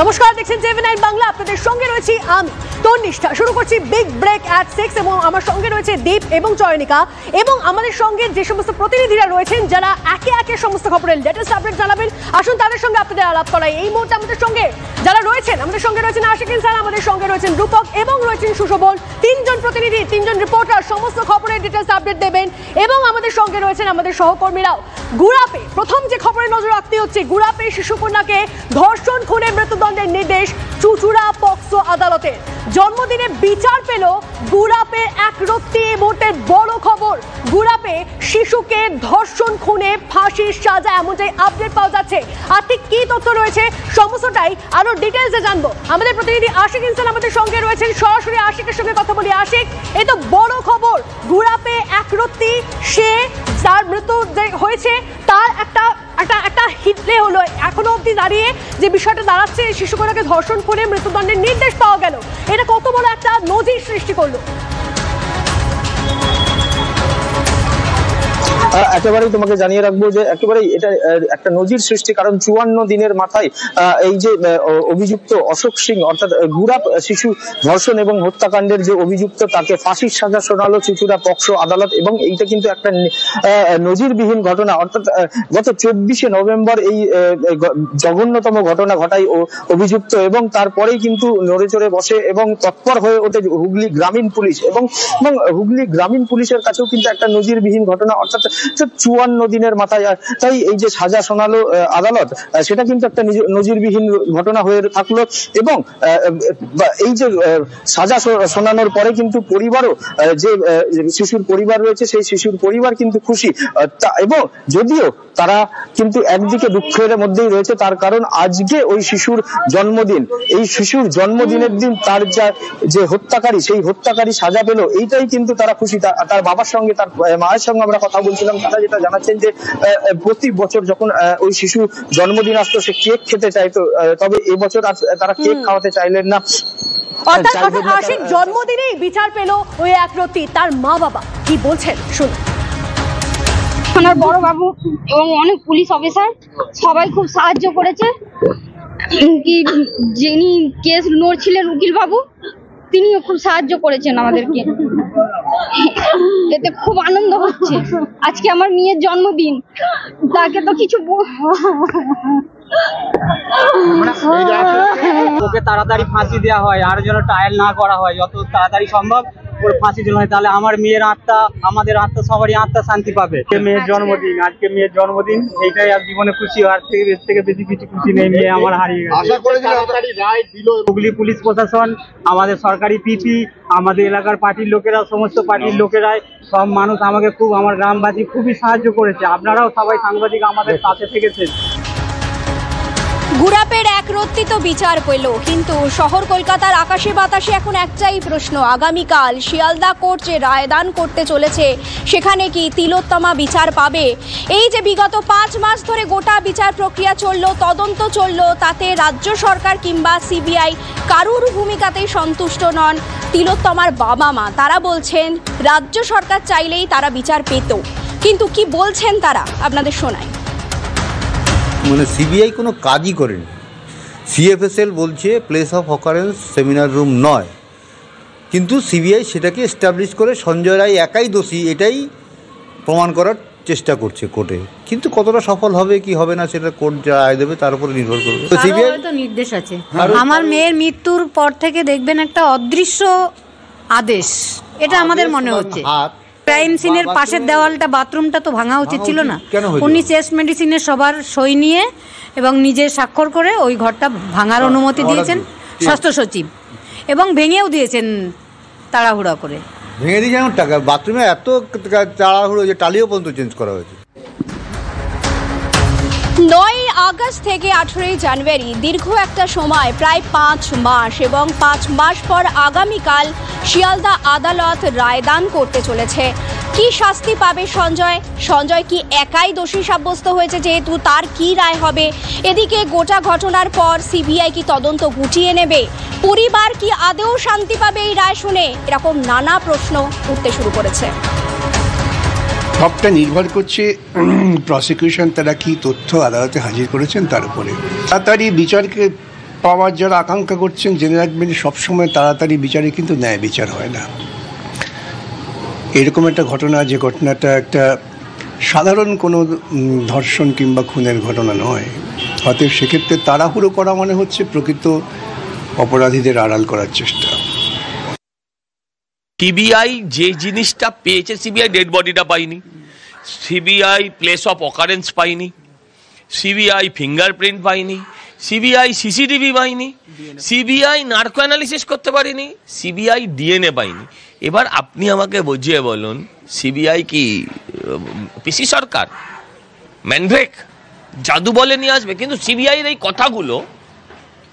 নমস্কার, দেখছেন TV9 বাংলা। আপনাদের সঙ্গে রয়েছি আমি তন্নিষ্ঠা। শুরু করছি বিগ ব্রেক অ্যাট 6 এবং আমার সঙ্গে রয়েছে দীপ এবং চয়নিকা এবং আমাদের সঙ্গে যে সমস্ত প্রতিনিধিরা রয়েছেন যারা একে একে সমস্ত খবরের লেটেস্ট আপডেট জানাবেন। আসুন তাদের সঙ্গে আপনাদের আলাপ করাই। এই মুহূর্তে আমাদের সঙ্গে যারা রয়েছেন, আমাদের সঙ্গে রয়েছেন আশিক ইনসান, আমাদের সঙ্গে রয়েছেন রূপক এবং রয়েছেন সুশোভন। তিনজন প্রতিনিধি, তিনজন রিপোর্টার সমস্ত খবরের ডিটেলস আপডেট দেবেন এবং আমাদের সঙ্গে রয়েছেন আমাদের সহকর্মীরাও। গুড়াপে প্রথম যে খবরে নজর রাখতে হচ্ছে, গুড়াপে শিশুকন্যাকে ধর্ষণ খুনে মৃত্যুদণ্ডের নির্দেশ চুঁচুড়া পক্সো আদালতের। জন্মদিনে বিচার পেল গুড়াপের এক রত্তি। এই মুহূর্তের বড় খবর, গুড়াপে শিশুকে ধর্ষণ খুনে ফাঁসির সাজা, এমনটাই আপডেট পাওয়া যাচ্ছে। আর ঠিক কি তথ্য রয়েছে সমস্তটাই আরো ডিটেলসে জানবো। আমাদের প্রতিনিধি আশিক ইনসান আমাদের সঙ্গে রয়েছেন, সরাসরি আশিকের সঙ্গে কথা বলি। আশিক, এই তো বড় খবর, গুড়াপে এক রত্তি, সে যার মৃত্যু হয়েছে তার একটা হিটলে হলো। এখনো অবধি দাঁড়িয়ে যে বিষয়টা দাঁড়াচ্ছে, শিশুকন্যাকে ধর্ষণ করে মৃত্যুদণ্ডের নির্দেশ পাওয়া গেল, এটা কত বড় একটা নজির সৃষ্টি করলো। একেবারেই তোমাকে জানিয়ে রাখবো যে একেবারেই এটা একটা নজির সৃষ্টি, কারণ 54 দিনের মাথায় এই যে অভিযুক্ত অশোক সিং অর্থাৎ গুড়াপ শিশু ধর্ষণ এবং হত্যাকাণ্ডের যে অভিযুক্ত, তাকে ফাঁসির সাজা শোনালো চুঁচুড়া পক্সো আদালত। এবং এইটা কিন্তু একটা নজিরবিহীন ঘটনা। অর্থাৎ গত 24শে নভেম্বর এই জঘন্যতম ঘটনা ঘটায় অভিযুক্ত এবং তারপরেই কিন্তু নড়ে চড়ে বসে এবং তৎপর হয়ে ওঠে হুগলি গ্রামীণ পুলিশ এবং হুগলি গ্রামীণ পুলিশের কাছেও কিন্তু একটা নজিরবিহীন ঘটনা। অর্থাৎ 54 দিনের মাথায় তাই এই যে সাজা শোনালো আদালত, সেটা কিন্তু একটা নজিরবিহীন ঘটনা হয়ে থাকলো। এবং এই যে সাজা শোনানোর পরে কিন্তু পরিবারও, যে শিশুর পরিবার রয়েছে সেই শিশুর পরিবার কিন্তু খুশি। এবং যদিও তারা কিন্তু একদিকে দুঃখের মধ্যেই রয়েছে, তার কারণ আজকে ওই শিশুর জন্মদিন। এই শিশুর জন্মদিনের দিন তার যে হত্যাকারী, সেই হত্যাকারী সাজা পেল, এইটাই কিন্তু তারা খুশি। তার বাবার সঙ্গে, তার মায়ের সঙ্গে আমরা কথা বলছিলাম, তারা যেটা জানাচ্ছেন যে প্রতি বছর যখন ওই শিশু জন্মদিন আসতো সে কেক খেতে চাইতো, তবে এবছর আর তারা কেক খাওয়াতে চাইলেন না। অর্থাৎ আশিক, জন্মদিনেই বিচার পেল ওই এক রত্তি। তার মা বাবা কি বলছেন শুনুন। আমার বড় বাবু এবং অনেক পুলিশ অফিসার সবাই খুব সাহায্য করেছে। কি যিনি কেস লড়ছিলেন উকিল বাবু, তিনিও খুব সাহায্য করেছেন আমাদেরকে। এতে খুব আনন্দ হচ্ছে। আজকে আমার মেয়ের জন্মদিন, তাকে তো কিছু ওকে তাড়াতাড়ি ফাঁসি দেওয়া হয়, আর যেন ট্রায়াল না করা হয়, যত তাড়াতাড়ি সম্ভব ওর ফাঁসি দেওয়া হয়, তাহলে আমার মেয়ের আত্মা, আমাদের আত্মা, সবারই আত্মা শান্তি পাবে। মেয়ের জন্মদিন, আজকে মেয়ের জন্মদিন, এইটাই আর জীবনে খুশি। আর থেকে বেশি কিছু খুশি নেই। মেয়ে আমার হারিয়ে গেছে। হুগলি পুলিশ প্রশাসন, আমাদের সরকারি পিপি, আমাদের এলাকার পার্টির লোকেরা, সমস্ত পার্টির লোকেরাই, সব মানুষ আমাকে খুব, আমার গ্রামবাসী খুবই সাহায্য করেছে। আপনারাও সবাই সাংবাদিক আমাদের সাথে থেকেছেন। গুড়াপের এক রত্তি তো বিচার পেল, কিন্তু শহর কলকাতার আকাশে বাতাসে এখন একটাই প্রশ্ন, আগামীকাল শিয়ালদা কোর্ট যে রায়দান করতে চলেছে সেখানে কি তিলোত্তমা বিচার পাবে? এই যে বিগত 5 মাস ধরে গোটা বিচার প্রক্রিয়া চলল, তদন্ত চলল, তাতে রাজ্য সরকার কিংবা সিবিআই কারুর ভূমিকাতেই সন্তুষ্ট নন। তিলোত্তমার বাবা মা তারা বলছেন রাজ্য সরকার চাইলেই তারা বিচার পেত, কিন্তু কি বলছেন তারা আপনাদের শোনাই। মানে সিবিআই কোনো কাজই করেনি। সিএফএসএল বলছে place of occurrence seminar room নয়, কিন্তু সিবিআই সেটাকে এস্টাবলিশ করে সঞ্জয় রায় একাই দোষী এটাই প্রমাণ করার চেষ্টা করছে কোর্টে। কিন্তু কতটা সফল হবে কি হবে না সেটা কোর্ট যা রায় দেবে তার উপরে নির্ভর করবে। সিবিআই তো নির্দেশ আছে। আমার মেয়ের মৃত্যুর পর থেকে দেখবেন একটা অদৃশ্য আদেশ, এটা আমাদের মনে হচ্ছে। ক্রাইম সিনের পাশের দেওয়ালটা, বাথরুমটা তো ভাঙা উচিত ছিল না। উনি চেস্ট মেডিসিনের সবার সই নিয়ে এবং নিজে স্বাক্ষর করে ওই ঘরটা ভাঙার অনুমতি দিয়েছেন স্বাস্থ্য সচিব, এবং ভেঙেও দিয়েছেন তাড়াহুড়া করে। ভেঙে দিয়েছেন টাকা, বাথরুমে এত তাড়াহুড়ো যে টালিও পর্যন্ত চেঞ্জ করা হয়েছে। 9 আগস্ট থেকে 18 জানুয়ারি, দীর্ঘ একটা সময়, প্রায় 5 মাস, এবং 5 মাস পর আগামীকাল শিয়ালদা আদালত রায়দান করতে চলেছে। কি শাস্তি পাবে সঞ্জয়? সঞ্জয় কি একাই দোষী সাব্যস্ত হয়েছে, যেহেতু তার কি রায় হবে? এদিকে গোটা ঘটনার পর সিবিআই কি তদন্ত গুটিয়ে নেবে? পরিবার কি আদৌ শান্তি পাবে এই রায় শুনে? এরকম নানা প্রশ্ন উঠতে শুরু করেছে। সবটা নির্ভর করছে প্রসিকিউশন তারা কি তথ্য আদালতে হাজির করেছেন তার উপরে। তাড়াতাড়ি বিচারকে পাওয়ার যারা আকাঙ্ক্ষা করছেন জেনে রাখবেন সবসময় তাড়াতাড়ি বিচারে কিন্তু ন্যায় বিচার হয় না। এরকম একটা ঘটনা, যে ঘটনাটা একটা সাধারণ কোনো ধর্ষণ কিংবা খুনের ঘটনা নয়, অতএব সেক্ষেত্রে তাড়াহুড়ো করা মানে হচ্ছে প্রকৃত অপরাধীদের আড়াল করার চেষ্টা। সিবিআই যে জিনিসটা পেয়েছে, সিবিআই ডেড বডিটা পাইনি, সিবিআই প্লেস অফ অকারেন্স পাইনি, সিবিআই ফিঙ্গারপ্রিন্ট পাইনি, সিবিআই সিসিটিভি পাইনি, সিবিআই নার্কো অ্যানালিসিস করতে পারিনি, সিবিআই ডিএনএ পাইনি। এবার আপনি আমাকে বুঝিয়ে বলুন, সিবিআই কি পিসি সরকার, ম্যানড্রেক, জাদু বলে নিয়ে আসবে? কিন্তু সিবিআইয়ের এই কথাগুলো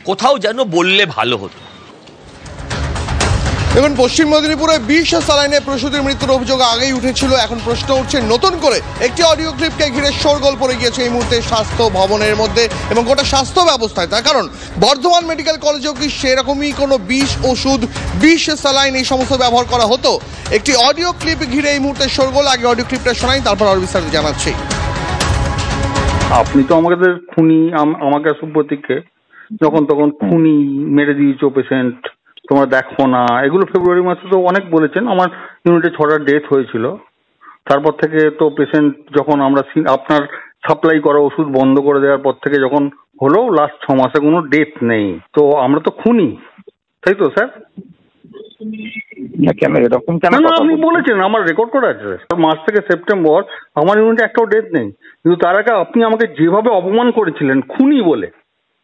কোথাও যেন বললে ভালো হতো। দেখুন, পশ্চিম মেদিনীপুরে 20 স্যালাইনে প্রসূতির মৃত্যুর অভিযোগ আগেই উঠেছিল। এখন প্রশ্ন উঠছে নতুন করে একটি অডিও ক্লিপকে ঘিরে শোরগোল পড়ে গিয়েছে এই মুহূর্তে স্বাস্থ্য ভবনের মধ্যে এবং গোটা স্বাস্থ্য ব্যবস্থায়। তার কারণ বর্ধমান মেডিকেল কলেজেও কি সেরকমই কোনো বিষ ওষুধ, 20 স্যালাইন এই সমস্ত ব্যবহার করা হতো? একটি অডিও ক্লিপ ঘিরে এই মুহূর্তে শোরগোল। আগে অডিও ক্লিপটা শোনাই, তারপর আরো বিস্তারিত জানাচ্ছি। আপনি তো আমাদের খুনি, আমাকে সুপ্রতীককে যখন তখন খুনি, মেরে দিয়েছো পেশেন্ট, তোমরা দেখো না, এগুলো ফেব্রুয়ারি মাসে তো অনেক বলেছেন। আমার ইউনিটে 6টা ডেথ হয়েছিল। তারপর থেকে তো পেশেন্ট যখন আমরা আপনার সাপ্লাই করা ওষুধ বন্ধ করে দেওয়ার পর থেকে যখন হলো, লাস্ট 6 মাসে কোনো ডেথ নেই। তো আমরা তো খুনি, তাই তো স্যার? কেন এরকম কেন? না, আপনি বলেছেন, আমার রেকর্ড করা আছে। মার্চ থেকে সেপ্টেম্বর আমার ইউনিটে একটাও ডেথ নেই। কিন্তু তার আগে আপনি আমাকে যেভাবে অপমান করেছিলেন খুনি বলে,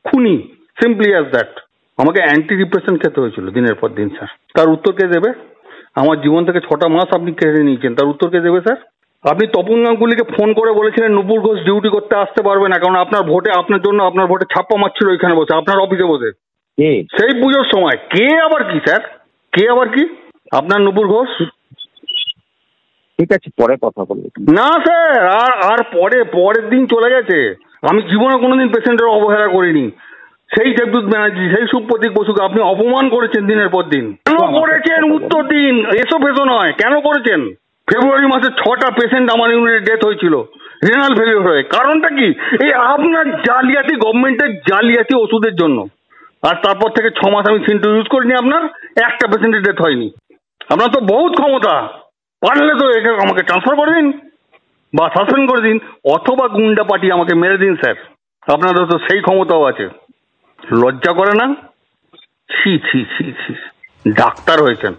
খুনি, সিম্পলি অ্যাজ দ্যাট, আমাকে অ্যান্টি রিপ্রেশন খেতে হয়েছিল দিনের পর দিন স্যার। তার উত্তর কে দেবে? আমার জীবন থেকে 6টা মাস আপনি কেড়ে নিয়েছেন, তার উত্তর কে দেবে স্যার? আপনি তপন গাঙ্গুলিকে ফোন করে বলেছিলেন নূপুর ঘোষ ডিউটি করতে আসতে পারবে না, কারণ আপনার ভোটে, আপনার জন্য আপনার ভোটে ছাপ্পা মারছিল এখানে বসে, আপনার অফিসে বসে, সেই পুজোর সময়। কে আবার কি স্যার? কে আবার কি? আপনার নূপুর ঘোষ? ঠিক আছে, পরে কথা বলবো। না স্যার, আর পরের দিন চলে গেছে। আমি জীবনে কোনোদিন পেশেন্টের অবহেলা করিনি। সেই দেবদূত ব্যানার্জি, সেই সুপ্রতীক বসুকে আপনি অপমান করেছেন দিনের পর দিন। কেন করেছেন? উত্তর দিন। এসো ফেসো নয়, কেন করেছেন? ফেব্রুয়ারি মাসে 6টা পেশেন্ট আমার ইউনিটে ডেথ হয়েছিল রেনাল ফেলিওর হয়ে। কারণটা কি? এই আপনার জালিয়াতি, গভর্নমেন্টের জালিয়াতি ওষুধের জন্য। আর তারপর থেকে 6 মাস আমি সিন্টু ইউজ করিনি, আপনার একটা পেশেন্টের ডেথ হয়নি। আপনার তো বহুত ক্ষমতা, পারলে তো আমাকে ট্রান্সফার করে দিন বা সাসপেন্ড করে দিন, অথবা গুন্ডা পাঠিয়ে আমাকে মেরে দিন স্যার। আপনাদের তো সেই ক্ষমতাও আছে। লজ্জা করে না? ছি ছি ছি ছি, ডাক্তার হয়েছেন।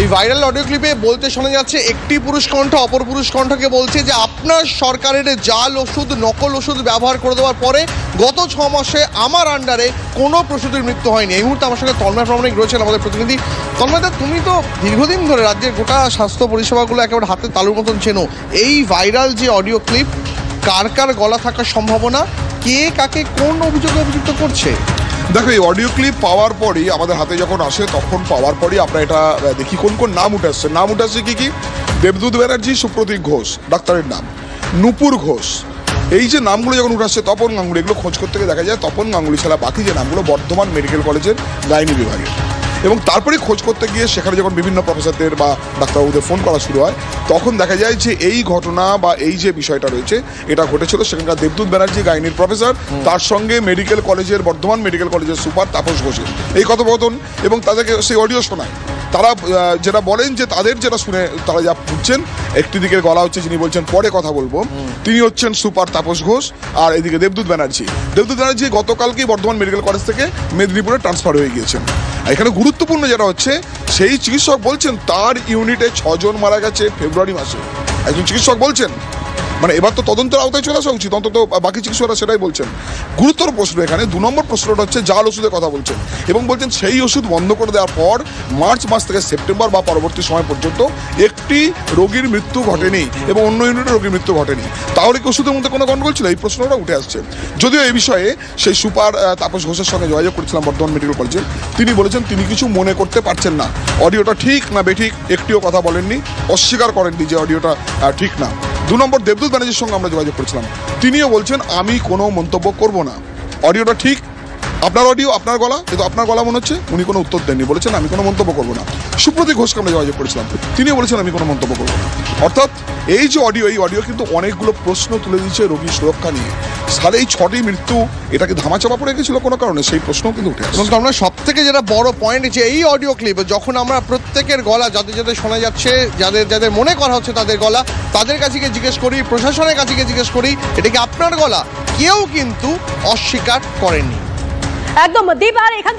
এই ভাইরাল অডিও ক্লিপে বলতে শোনা যাচ্ছে একটি পুরুষ কণ্ঠ অপর পুরুষ কণ্ঠকে বলছে যে আপনার সরকারের জাল ওষুধ, নকল ওষুধ ব্যবহার করে দেওয়ার পরে গত 6 মাসে আমার আন্ডারে কোনো প্রসূতির মৃত্যু হয়নি। এই মুহূর্তে আমার সঙ্গে তন্ময় প্রামাণিক রয়েছেন, আমাদের প্রতিনিধি। তন্ময়দা, তুমি তো দীর্ঘদিন ধরে রাজ্যের গোটা স্বাস্থ্য পরিষেবাগুলো একেবারে হাতে তালুর মতন চেনো। এই ভাইরাল যে অডিও ক্লিপ, কার কার গলা থাকার সম্ভাবনা, কে কাকে কোন অভিযোগে অভিযুক্ত করছে? দেখো, এই অডিও ক্লিপ পাওয়ার পরই, আমাদের হাতে যখন আসে তখন পাওয়ার পরই আমরা এটা দেখি কোন কোন নাম উঠে আসছে। নাম উঠে আসছে কি? দেবদূত ব্যানার্জি, সুপ্রতীক ঘোষ ডাক্তারের নাম, নূপুর ঘোষ, এই যে নামগুলো যখন উঠে আসছে, তপন গাঙ্গুলি, এগুলো খোঁজ করতে গিয়ে দেখা যায় তপন গাঙ্গুলি ছাড়া বাকি যে নামগুলো বর্ধমান মেডিকেল কলেজের গাইনি বিভাগের। এবং তারপরে খোঁজ করতে গিয়ে সেখানে যখন বিভিন্ন প্রফেসরদের বা ডাক্তারবাবুদের ফোন করা শুরু হয়, তখন দেখা যায় যে এই ঘটনা বা এই যে বিষয়টা রয়েছে এটা ঘটেছিল সেখানকার দেবদূত ব্যানার্জি গাইনির প্রফেসর, তার সঙ্গে মেডিকেল কলেজের, বর্ধমান মেডিকেল কলেজের সুপার তাপস ঘোষের এই কথোপকথন। এবং তাদেরকে সেই অডিও শোনায়। তারা যেটা বলেন যে তাদের যেটা শুনে তারা যা বুঝছেন, একটি দিকের গলা হচ্ছে যিনি বলছেন পরে কথা বলবো, তিনি হচ্ছেন সুপার তাপস ঘোষ, আর এদিকে দেবদূত ব্যানার্জি। দেবদূত ব্যানার্জি গতকালকেই বর্ধমান মেডিকেল কলেজ থেকে মেদিনীপুরে ট্রান্সফার হয়ে গিয়েছেন। এখানে গুরুত্বপূর্ণ যেটা হচ্ছে, সেই চিকিৎসক বলছেন তার ইউনিটে 6 জন মারা গেছে ফেব্রুয়ারি মাসে। একজন চিকিৎসক বলছেন, মানে এবার তো তদন্তের আওতায় চলে আসা উচিত, অন্তত বাকি চিকিৎসকরা সেটাই বলছেন। গুরুতর প্রশ্ন এখানে 2 নম্বর প্রশ্নটা হচ্ছে জাল ওষুধের কথা বলছেন, এবং বলছেন সেই ওষুধ বন্ধ করে দেওয়ার পর মার্চ মাস থেকে সেপ্টেম্বর বা পরবর্তী সময় পর্যন্ত একটি রোগীর মৃত্যু ঘটেনি এবং অন্য ইউনিটে রোগীর মৃত্যু ঘটেনি। তাহলে কি ওষুধের মধ্যে কোনো গন্ডগোল ছিল? এই প্রশ্নটা উঠে আসছে। যদিও এই বিষয়ে সেই সুপার তাপস ঘোষের সঙ্গে যোগাযোগ করেছিলাম বর্ধমান মেডিকেল কলেজে, তিনি বলেছেন তিনি কিছু মনে করতে পারছেন না। অডিওটা ঠিক না বেঠিক একটিও কথা বলেননি, অস্বীকার করেননি যে অডিওটা ঠিক না। 2 নম্বর দেবদূত ব্যানার্জির সঙ্গে আমরা যোগাযোগ করেছিলাম, তিনিও বলছেন আমি কোনো মন্তব্য করব না। অডিওটা ঠিক, আপনার অডিও, আপনার গলা, কিন্তু আপনার গলা মনে হচ্ছে, উনি কোনো উত্তর দেননি, বলেছেন আমি কোনো মন্তব্য করব না। সুপ্রতীক ঘোষকে আমরা যোগাযোগ করেছিলাম, তিনিও বলেছেন আমি কোনো মন্তব্য করবো না। অর্থাৎ এই যে অডিও, এই অডিও কিন্তু অনেকগুলো প্রশ্ন তুলে দিচ্ছে রোগীর সুরক্ষা নিয়ে। সাড়ে এই 6টি মৃত্যু এটাকে ধামাচাপা পড়ে গেছিল কোনো কারণে, সেই প্রশ্নও কিন্তু উঠে আসছে। এবং আমরা সব থেকে যেটা বড় পয়েন্ট যে এই অডিও ক্লিপ যখন আমরা প্রত্যেকের গলা যাদের যাদের শোনা যাচ্ছে, যাদের যাদের মনে করা হচ্ছে তাদের গলা, তাদের কাছে গিয়ে জিজ্ঞেস করি, প্রশাসনের কাছে গিয়ে জিজ্ঞেস করি এটা কি আপনার গলা, কেউ কিন্তু অস্বীকার করেননি। একদম দীপ। আর এখান